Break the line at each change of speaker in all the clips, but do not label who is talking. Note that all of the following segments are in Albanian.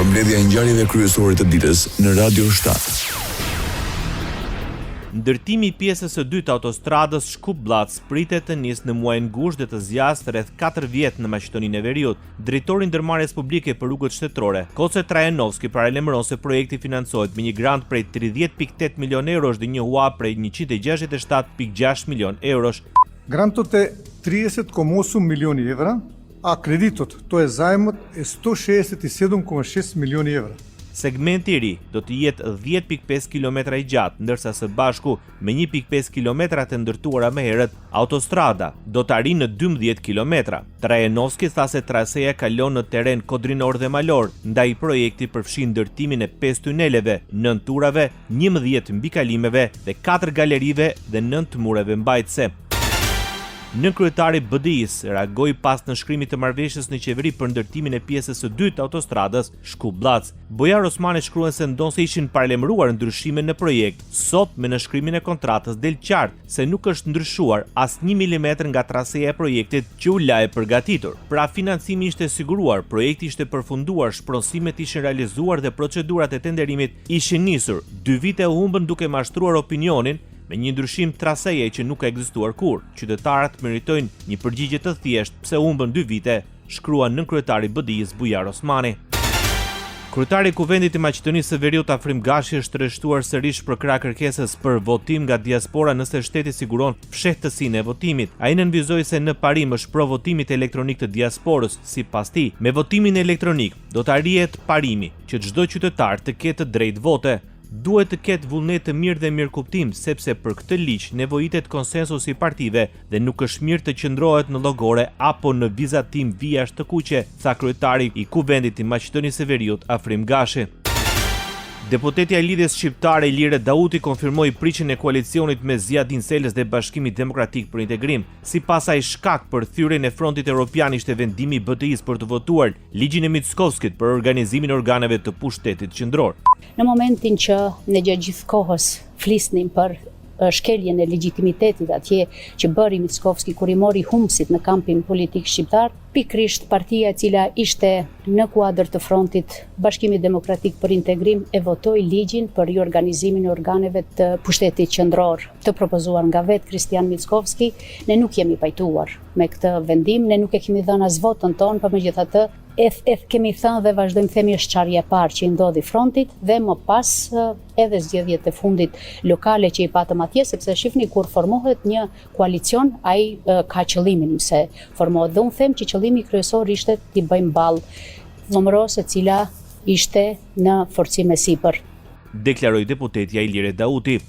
Përmbledhja e ngjarjeve kryesore të ditës në Radio 7.
Ndërtimi i pjesës së dytë të autostradës Shkup-Blac pritet të nisë në muajin gusht dhe të zgjasë rreth 4 vjet në Maqedoninë e Veriut. Drejtori i ndërmarrjes publike për rrugët shtetërore, Koce Trajanovski, paralajmëron se projekti financohet me një grant prej 30.8 milion eurosh dhe një huaj prej 167.6 milion eurosh.
Грантот е 30,8 милиони евра, а кредитот, тоа е заемот, е 167,6 милиони евра.
Segmenti i ri do të jetë 10.5 km i gjatë, ndërsa së bashku me 1.5 km të ndërtuara më herët, autostrada do të arrijë në 12 km. Trajanovski tha se traseja kalon në terren kodrinor dhe malor, ndaj projekti përfshin ndërtimin e 5 tuneleve, 9 turave, 11 mbikalimeve dhe 4 galerive dhe 9 mureve mbajtëse. Nënkryetari i BDI-s reagoi pas nënshkrimit të marrëveshjes në qeveri për ndërtimin e pjesës së dytë të autostradës Shkup-Blac. Bojar Osmani shkruan se ndonse ishin paralajmëruar ndryshime në projekt, sot me nënshkrimin e kontratës del qartë se nuk është ndryshuar as 1 milimetër nga traseja e projektit që u la e përgatitur. Pra financimi ishte siguruar, projekti ishte përfunduar, shpronësimet ishin realizuar dhe procedurat e tenderimit ishin nisur. 2 vite u humbën duke mashtruar opinionin me një ndryshim traseje që nuk ka ekzistuar kur. Qytetarët meritojnë një përgjigje të thjeshtë pse u humbën 2 vite, shkrua nënkryetari i BDI-s Bojar Osmani. Kryetari i Kuvendit të Maqedonisë së Veriut Afrim Gashi është rreshtuar sërish për krah kërkesës për votim nga diaspora nëse shteti siguron fshehtësinë e votimit. Ai nënvizoi se në parim është pro votimit elektronik të diasporës. Sipas tij, me votimin elektronik do të arrihet parimi që çdo qytetar të ketë drejtë vote. Duhet të ketë vullnet të mirë dhe mirëkuptim, sepse për këtë ligj nevojitet konsensusi i partive dhe nuk është mirë të qëndrohet në llogore apo në vizatim vija të kuqe, tha kryetari i Kuvendit të Maqedonisë së Veriut Afrim Gashi. Deputetja e Lidhjes Shqiptare Ilire Dauti konfirmoi prishjen e koalicionit me Zjadin Selës dhe Bashkimit Demokratik për Integrim. Sipas ai, shkak për thyrjen e Frontit Evropian ishte vendimi i BTI-s për të votuar ligjin e Mickovskit për organizimin e organeve të pushtetit qendror.
Në momentin që ne gjatë gjithë kohës flisnim për shkeljen e legitimitetit atje që bëri Mickovski kur i mori humbësit në kampin politik shqiptar, pikrisht partia e cila ishte në kuadër të Frontit Bashkimi Demokratik për Integrim e votoi ligjin për riorganizimin e organeve të pushtetit qendror të propozuar nga vetë Kristian Mickovski. Ne nuk jemi pajtuar me këtë vendim, ne nuk e kemi dhënë as votën tonë, por megjithatë kemi thënë dhe vazhdojmë themi është çarja e parë që i ndodhi Frontit dhe më pas edhe zgjedhjet e fundit lokale që i patëm atje, sepse shifni kur formohet një koalicion, ai ka qëllimin se formohet dhe unë them që qëllimi kryesor ishte t'i bëjmë ballë numëros e cila ishte në forcime sipër.
Deklaroi deputetja Ilire Dauti.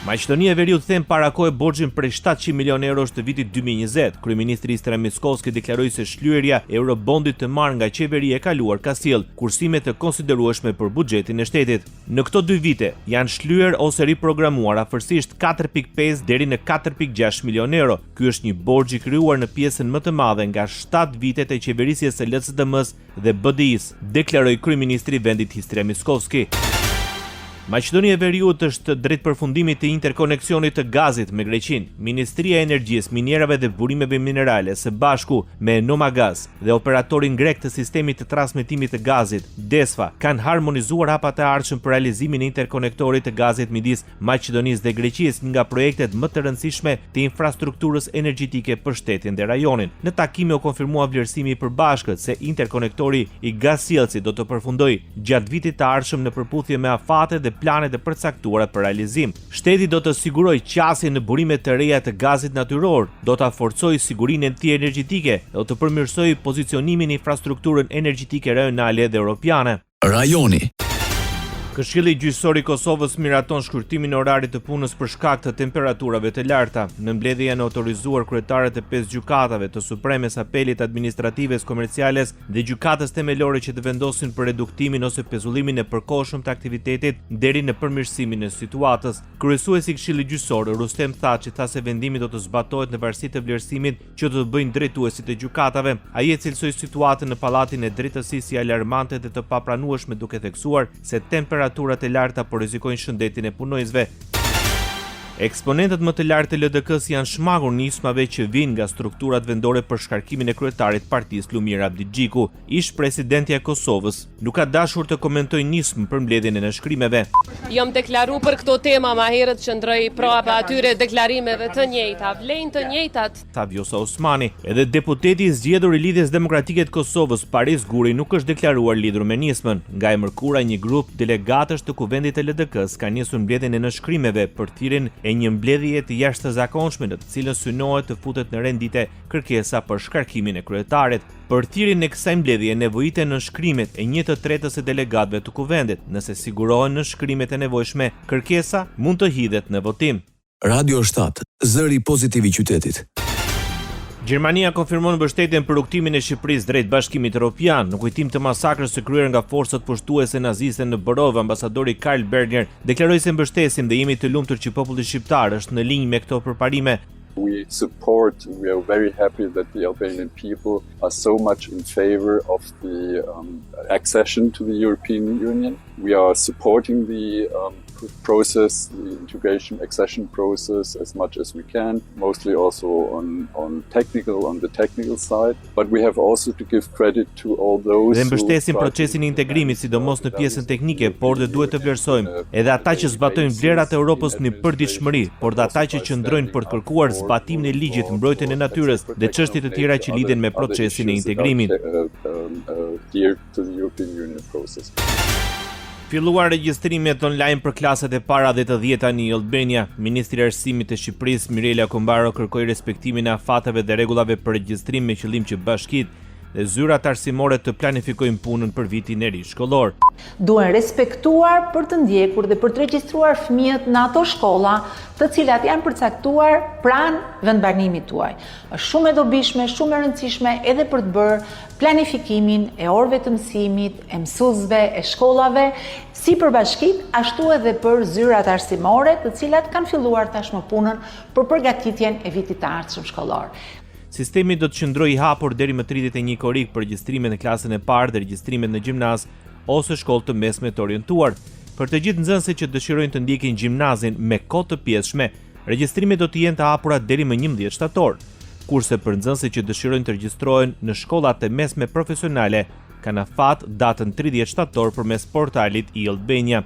Maqedonia e Veriut them parakoi borxhin prej 700 milion eurosh të vitit 2020. Kryeministri Istra Mickovski deklaroi se shlyerja e eurobondit të marrë nga qeveria e kaluar ka sjell kursime të konsiderueshme për buxhetin e shtetit. Në këto 2 vite janë shlyer ose riprogramuar afërsisht 4.5 deri në 4.6 milion euro. Ky është një borxh i krijuar në pjesën më të madhe nga 7 vitet e qeverisjes së LCDM-s dhe BDI-s, deklaroi kryeministri i vendit Istra Mickovski. Maqedonia e Veriut është drejt përfundimit të interkoneksionit të gazit me Greqinë. Ministria e Energjisë, Minierave dhe Burimeve Minerale së bashku me Nomagaz dhe operatorin grek të sistemit të transmetimit të gazit, DESFA, kanë harmonizuar hapat e ardhshëm për realizimin e interkonektorit të gazit midis Maqedonisë dhe Greqisë, një nga projektet më të rëndësishme të infrastrukturës energjetike për shtetin dhe rajonin. Në takime u konfirmua vlerësimi i përbashkët se interkonektori i gazsjellësit do të përfundojë gjatë vitit të ardhshëm në përputhje me afatet dhe planet e përcaktuara për realizim. Shteti do të sigurojë qasjen në burime të reja të gazit natyror, do ta forcojë sigurinë e tij energjetike dhe do të përmirësojë pozicionimin e infrastrukturën energjetike rajonale dhe europiane.
Rajoni.
Këshilli Gjyqësor i Kosovës miraton shkurtimin e orarit të punës për shkak të temperaturave të larta. Në mbledhje janë autorizuar kryetarët e 5 gjykatave të Supremes, Apelit, Administratives, Komerciales dhe gjykatës themelore që të vendosin për reduktimin ose pezullimin e përkohshëm të aktivitetit deri në përmirësimin e situatës. Kryesuesi i Këshillit Gjyqësor Rustem Thaçi tha se vendimi do të zbatohet në varësi të vlerësimit që do të bëjnë drejtuesit e gjykatave. Ai e cilësoi situatën në Pallatin e Drejtësisë si alarmante dhe të papranueshme, duke theksuar se temperaturat e larta po rrezikojnë shëndetin e punojësve. Eksponentët më të lartë të LDK-s janë shmagur nismave që vijnë nga strukturat vendore për shkarkimin e kryetarit të partisë Lumir Abdi-Xhiku. Ish presidentja e Kosovës nuk ka dashur të komentojë nismë për mbledhjen e nënshkrimeve.
Jam deklaruar për këto tema më herët që ndroj prapa atyre deklarimeve të njëjta, vlen të njëjtat.
Tha Vjosa Osmani, edhe deputeti i zgjedhur i Lidhjes Demokratike të Kosovës, Paris Guri, nuk është deklaruar lidhur me nismën. Nga e mërkura, një grup delegatësh të kuvendit të LDK-s ka nisur mbledhjen e nënshkrimeve për thirrjen e një mbledhjeje të jashtëzakonshme në të cilën synohet të futet në rendite kërkesa për shkarkimin e kryetarit. Për thirrjen e kësaj mbledhjeje nevojiten nënshkrimet e 1/3 e delegatëve të kuvendit. Nëse sigurohen nënshkrimet e nevojshme, kërkesa mund të hidhet në votim.
Radio 7, zëri pozitiv i qytetit.
Gjermania konfirmon mbështetjen për rukëtimin e Shqipërisë drejt Bashkimit Evropian. Në kujtim të masakrës së kryer nga forcat pushtuese naziste në Borov, ambasadori Karl Berger deklaroi se mbështesim dhe jemi të lumtur që populli shqiptar është në linjë me këto përparime.
We are very happy that the Albanian people are so much in favor of the accession to the European Union. We are supporting the process, the integration accession process as much as we can, mostly also on the technical side, but we have also to give credit to all those.
Dhe mbështesim procesin e integrimit, sidomos në pjesën teknike, por dhe duhet të vlerësojmë edhe ata që zbatojnë vlerat e Europës në përditshmëri, por dhe ata që qëndrojnë për të kërkuar zbatimin e ligjit, mbrojtjen e natyrës dhe çështje të tjera që lidhen me procesin e integrimit. Filluar regjistrimet online për klaset e para dhe të 10-ta në Albania. Ministri i Arsimit të Shqipërisë, Mirela Kombaro, kërkoi respektimin e afateve dhe rregullave për regjistrim me qëllim që bashkitë dhe zyrat arsimore të planifikojnë punën për vitin e ri shkollor.
Duhen respektuar për të ndjekur dhe për të regjistruar fëmijët në ato shkolla të cilat janë përcaktuar pranë vendbanimit tuaj. Është shumë e dobishme, shumë e rëndësishme edhe për të bërë planifikimin e orëve të mësimit, e mësuesve, e shkollave, si për bashkitë, ashtu edhe për zyrat arsimore, të cilat kanë filluar tashmë punën për përgatitjen e vitit të ardhshëm shkollor.
Sistemi do të qëndrojë i hapur deri më 31 korrik për regjistrimet në klasën e parë dhe regjistrimet në gjimnaz ose shkollë të mesme të orientuar. Për të gjithë nxënësit që dëshirojnë të ndjekin gjimnazin me kohë të pjesshme, regjistrimet do të jenë të hapura deri më 11 shtator. Kurse për nxënësit që dëshirojnë të regjistrohen në shkollat e mesme profesionale, kanë afat datën 30 shtator përmes portalit e-Albania.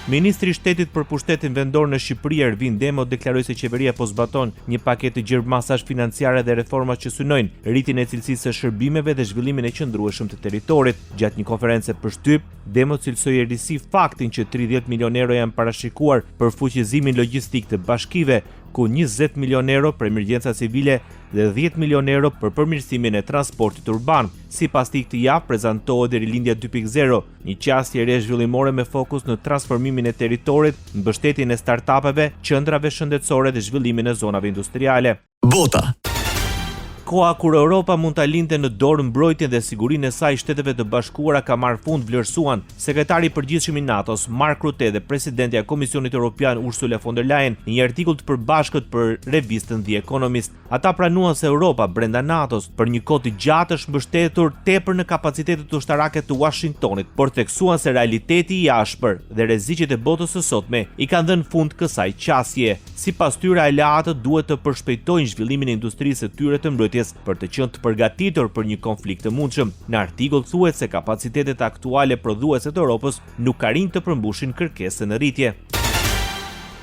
Ministri i Shtetit për Pushtetin Vendor në Shqipëri, Ervin Demo, deklaroi se qeveria po zbaton një paketë të gjerë masash financiare dhe reforma që synojnë rritjen e cilësisë së shërbimeve dhe zhvillimin e qëndrueshëm të territorit. Gjatë një konference përshtyp, Demo cilësoi risi faktin që 30 milion euro janë parashikuar për fuqizimin logjistik të bashkive, ku 20 milion euro për emergjenca civile dhe 10 milion euro për përmirësimin e transportit urban. Sipas tij këtë javë prezantohet Rilindja 2.0, një qasje re zhvillimore me fokus në transformimin e territorit, mbështetjen e startupeve, qendrave shëndetësore dhe zhvillimin e zonave industriale.
Bota.
Koha kur Europa mund ta linte në dorë mbrojtjen dhe sigurinë e saj Shteteve të Bashkuara ka marrë fund, vlerësuan sekretari i përgjithshëm i NATO-s Mark Rutte dhe presidentja e Komisionit Evropian Ursula von der Leyen në një artikull të përbashkët për revistën The Economist. Ata pranuan se Europa brenda NATO-s për një kohë të gjatë është mbështetur tepër në kapacitetet ushtarake të Washingtonit, por theksuan se realiteti i ashpër dhe rreziqet e botës së sotme i kanë dhënë fund kësaj qasje. Sipas tyre, aleatët duhet të përshpejtojnë zhvillimin e industrisë së tyre të mbrojtjes për të qenë të përgatitur për një konflikt të mundshëm. Në artikull thuhet se kapacitetet aktuale prodhuese të Europës nuk arrin të përmbushin kërkesën në rritje.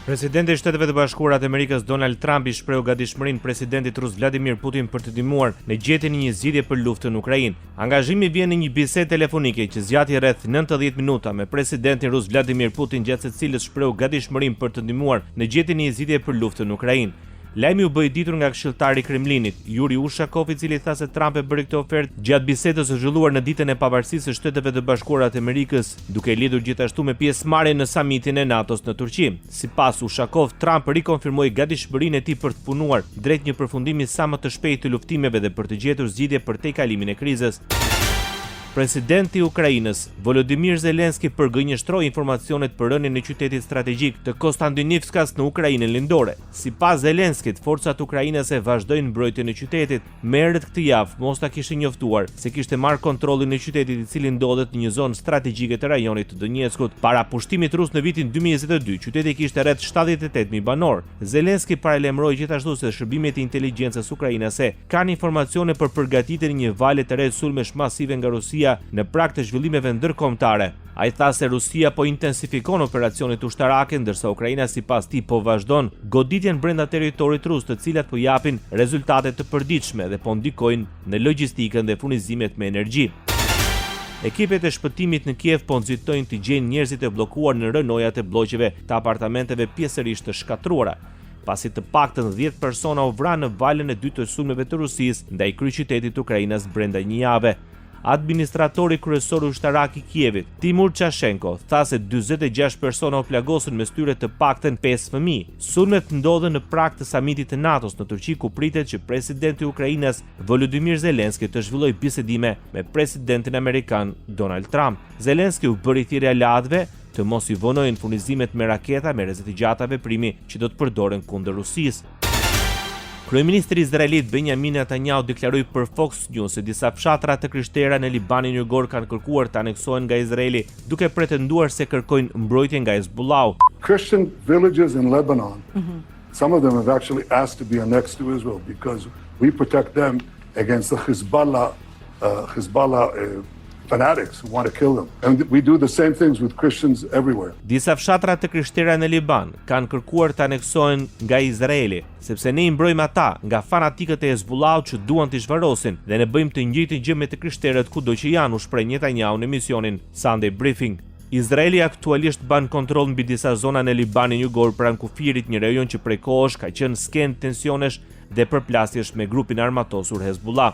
Presidenti i Shteteve të Bashkuara të Amerikës Donald Trump i shprehu gatishmërinë presidentit rus Vladimir Putin për të ndihmuar në gjetjen e një zgjidhje për luftën në Ukrainë. Angazhimi vjen në një bisedë telefonike që zgjati rreth 90 minuta me presidentin rus Vladimir Putin, gjatë së cilës shprehu gatishmërinë për të ndihmuar në gjetjen e një zgjidhje për luftën në Ukrainë. Lajmi u bë i ditur nga këshilltari i Kremlinit, Yuri Ushakov, i cili tha se Trump e bëri këtë ofertë gjatë bisedës së zhvilluar në ditën e pavarësisë së Shteteve të Bashkuara të Amerikës, duke lidhur gjithashtu me pjesëmarrjen në samitin e NATO-s në Turqi. Sipas Ushakov, Trump rikonfirmoi gatishmërinë e tij për të punuar drejt një përfundimi sa më të shpejtë të luftimeve dhe për të gjetur zgjidhje për tejkalimin e krizës. Presidenti i Ukrainës, Volodymyr Zelenski, përgënjeshtroi informacionet për rënien e qytetit strategjik të Konstantinivkas në Ukrainën lindore. Sipas Zelenskit, forcat ukrainase vazhdojnë mbrojtjen e qytetit. Më herët këtë javë, Moskva kishte njoftuar se kishte marrë kontrollin e qytetit, i cili ndodhet në një zonë strategjike të rajonit të Donetskut. Para pushtimit rus në vitin 2022, qyteti kishte rreth 78.000 banor. Zelenski paralajmëroi gjithashtu se shërbimet e inteligjencës ukrainase kanë informacione për përgatitjen e një vale të re sulmesh masive nga Rusia në prag të zhvillimeve ndërkombëtare. Ai tha se Rusia po intensifikon operacionet ushtarake, ndërsa Ukraina sipas tij po vazhdon goditjen brenda territorit rus, të cilat po japin rezultate të përditshme dhe po ndikojnë në logjistikën dhe furnizimet me energji. Ekipet e shpëtimit në Kiev po nxitojnë të gjejnë njerëzit e bllokuar në rënojat e blloqeve të apartamenteve pjesërisht të shkatruara, pasi të paktën 10 persona u vranë në valën e dytë të sulmeve të Rusisë ndaj kryeqytetit të Ukrainës brenda një jave. Administratori kryesor ushtarak i Kievit, Timur Chashenko, tha se 46 persona u plagosën, mes tyre të paktën 5 fëmijë. Sulmet ndodhen në prag të samitit të NATO-s në Turqi, ku pritet që presidenti i Ukrainës, Volodymyr Zelenski, të zhvillojë bisedime me presidentin amerikan Donald Trump. Zelenski u bëri thirrje aleatëve të mos i vonojnë furnizimet me raketa me rrezet të gjata veprimi që do të përdoren kundër Rusisë. Kryeministri izraelit Benjamin Netanyahu deklaroi për Fox News se disa fshatra të krishterë në Libanin Jugor kanë kërkuar të aneksohen nga Izraeli, duke pretenduar se kërkojnë mbrojtje nga Hezbollah.
Christian villages in Lebanon, some of them have actually asked to be annexed to Israel because we protect them against the Hezbollah fanatics who want to kill them. And we do the same things with Christians everywhere.
Disa fshatra të krishterë në Liban kanë kërkuar të aneksohen nga Izraeli, sepse ne i mbrojmë ata nga fanatikët e Hezbollah që duan të zhvarosin, dhe ne bëjmë të njëjtin gjë me të krishterët kudo që janë, u shpreh Netanyahu në emisionin Sunday Briefing. Izraeli aktualisht ban kontroll mbi disa zona në Libanin Jugor pranë kufirit, një rajon që prej kohësh ka qenë skenë tensionesh dhe përplasjesh me grupin armatosur Hezbollah.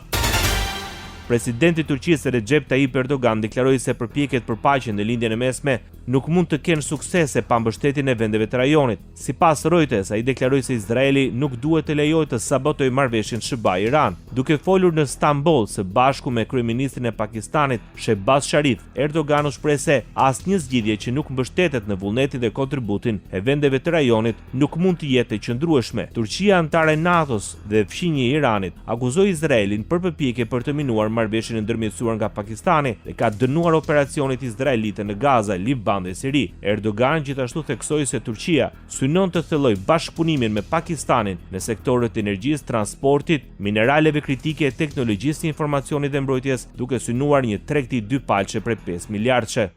Presidenti i Turqisë Recep Tayyip Erdogan deklaroi se përpjekjet për paqe në lindjen e mesme nuk mund të kenë suksese pa mbështetjen e vendeve të rajonit. Sipas Reuters, ai deklaroi se Izraeli nuk duhet të lejojë të sabotojë marrëveshjen Sheba-Iran. Duke folur në Stamboll së bashku me kryeministrin e Pakistanit, Shehbaz Sharif, Erdogan u shpreh se asnjë zgjidhje që nuk mbështetet në vullnetin dhe kontributin e vendeve të rajonit nuk mund të jetë e qëndrueshme. Turqia, antare e NATO-s dhe fqinje e Iranit, akuzoi Izraelin për përpjekje për të minuar marrëveshjen e ndërmjetësuar nga Pakistani dhe ka dënuar operacionet izraelite në Gaza, Liban dhe Siri. Erdogan gjithashtu theksoi se Turqia synon të thellojë bashkëpunimin me Pakistanin në sektorët e energjisë, transportit, mineraleve kritike, teknologjisë, informacionit dhe mbrojtjes, duke synuar një tregti dypalçe prej 5 miliardëshe.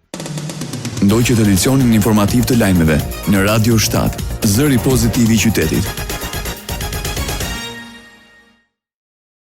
Ndoqët edicionin informativ të lajmeve në Radio 7, zëri pozitiv i qytetit.